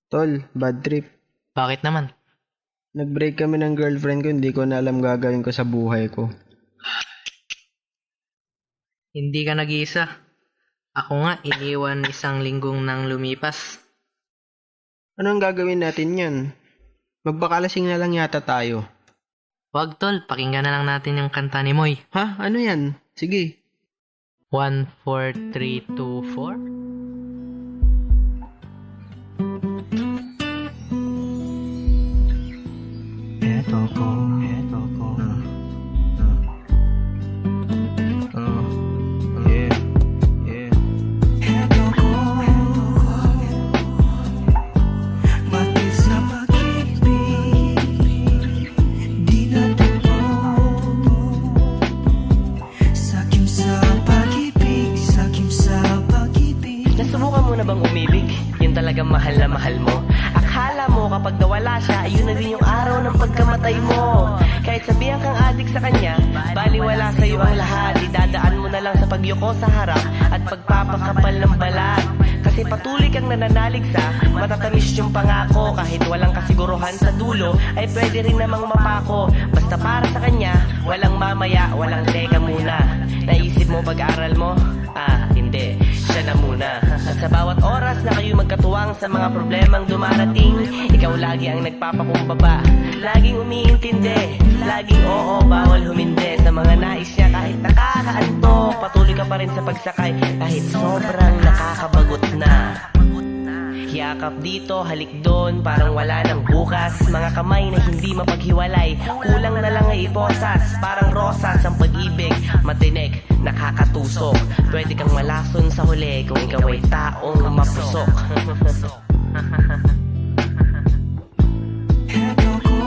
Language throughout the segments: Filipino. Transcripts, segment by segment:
Tol, bad trip. Bakit naman? Nag-break kami ng girlfriend ko, hindi ko na alam gagawin ko sa buhay ko. Hindi ka nag-iisa. Ako nga, iniwan isang linggong nang lumipas. Ano ang gagawin natin yan? Magbakalasing na lang yata tayo. Wag tol, pakinggan na lang natin yung kanta ni Moy. Ha? Ano yan? Sige. 1, 4, 3, 2, 4. Eto ko, eto ko. Yeah, yeah. Eto ko, mati sa pag-ibig, di natuto. Sakim sa pag-ibig, sakim sa pag-ibig. Nasubukan mo na bang umibig? Yun talagang mahal na mahal mo. Akala mo kapag nawala siya, ayun na din yung araw ng pagkamatay mo. Kahit sabihan kang adik sa kanya, baliwala sa'yo ang lahat. Idadaan mo na lang sa pagyuko sa harap at pagpapakapal ng balat. Kasi patuloy kang nananalig sa matatamis yung pangako. Kahit walang kasiguruhan sa dulo, ay pwede rin namang mapako. Basta para sa kanya, walang mamaya, walang teka muna. Naisip mo pag-aral mo? Hindi, siya na muna. At sa bawat oras na kayo magkatuwang sa mga problemang dumarating, ikaw lagi ang nagpapakumbaba, laging umiintindi, laging oo, bawal humindi sa mga nais niya. Kahit nakakaantok, patuloy ka pa rin sa pagsakay, kahit sobrang nakakabagot na. Yakap dito, halik doon, parang wala nang bukas. Mga kamay na hindi mapaghiwalay, kulang na lang ay iposas. Parang rosas ang pag-ibig, matinik, nakakatusok. Pwede kang malason sa huli kung ikaw ay taong mapusok. Eto ko,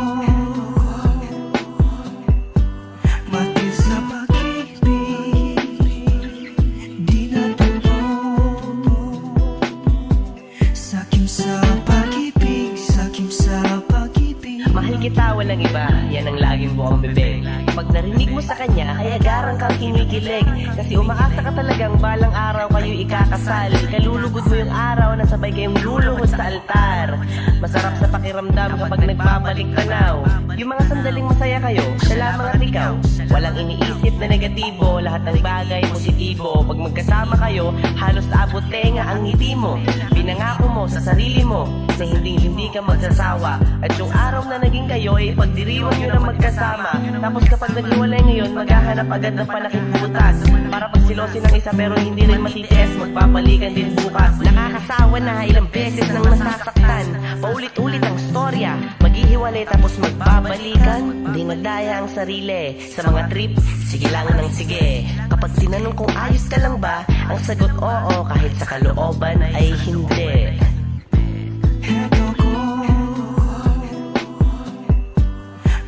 mati sa pag-ibig, di natuto. Sakim sa pag-ibig, sakim sa pag-ibig. Mahal kita, walang iba, yan ang laging buong bibig. Pag narinig mo sa kanya, ay agarang kang kinikilig. Kasi umaasa ka talagang balang araw kayo ikakasal. Kalulugod mo yung araw na sabay kayong luluhod sa altar. Masarap sa pakiramdam kapag nagbabalik tanaw. Yung mga sandaling masaya kayo, siya lamang at ikaw. Walang iniisip na negatibo, lahat ng bagay positibo. Pag magkasama kayo, halos abot tenga ang ngiti mo. Pinangako mo sa sarili mo na hindi ka magsasawa. At yung araw na naging kayo ay pagdiriwang nyo na magkasama. Tapos kapag naghiwalay ngayon, maghahanap agad ng palaking butas para pagsilosin ng isa pero hindi rin matitiis, magpapalikan din bukas. Nakakasawa na ilang beses nang nasasaktan, paulit-ulit ang storya, maghihiwalay tapos magbabalikan. Hindi nagdaya ang sarili sa mga trip, sige lang ng sige. Kapag tinanong kung ayos ka lang ba, ang sagot oo, kahit sa kalooban ay hindi. Eto ko,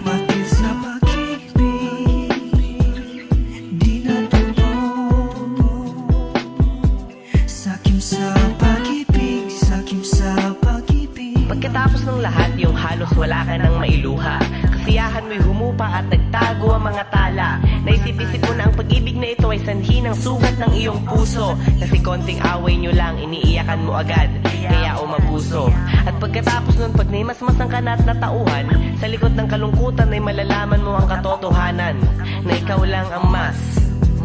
mati sa pag-ibig, di natuto. Sakim sa pag-ibig, sakim sa pag-ibig. Pagkatapos ng lahat, yung halos wala ka nang mailuha. Kasiyahan mo'y humupa at nagtago ang mga tala. Naisip-isip mo na ang pag-ibig na ito ay sanhi ng sugat ng iyong puso. Kasi konting away nyo lang, iniiyakan mo agad, kaya umabuso. At pagkatapos nun, pag naimasmasan ka na at natauhan, sa likod ng kalungkutan ay malalaman mo ang katotohanan na ikaw lang ang mas,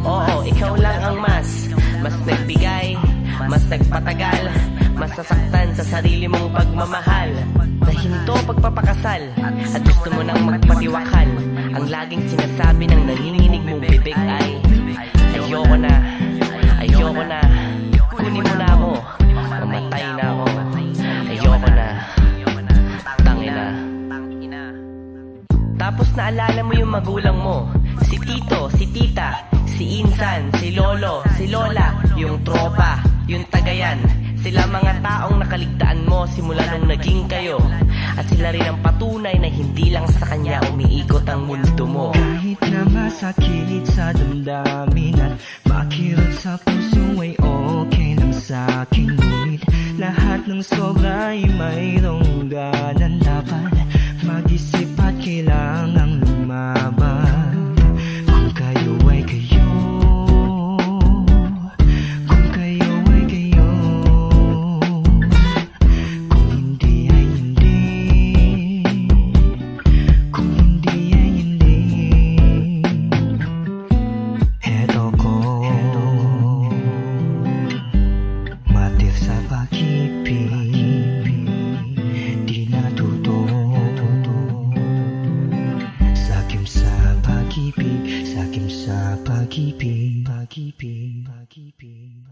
oo, ikaw lang ang mas nagbigay, mas nagpatagal, mas nasaktan sa sarili mong pagmamahal. Nahinto pagpapakasal at gusto mo nang magpatiwakal. Ang laging sinasabi ng nanginginig mong bibig ay ayoko na, ayoko na, kunin mo na ako, mamatay na ako, ayoko na, tangina. Tapos naalala mo yung magulang mo, si tito, si tita, si insan, si lolo, si lola, yung tropa, yung tagayan. Sila mga taong nakaligtaan mo simula nung naging kayo. At sila rin ang patunay na hindi lang sa kanya umiikot ang mundo mo. Kahit na masakit sa damdamin at makirot sa puso ay okay lang sa'kin. Ngunit lahat ng sobra ay mayroong ganan. Dapat mag-isip at kailangang lumaban. Kung kayo ay kayo, kung kayo ay kayo, kung hindi pag-ibig, sakim sa pag-ibig, pag-ibig, pag-ibig.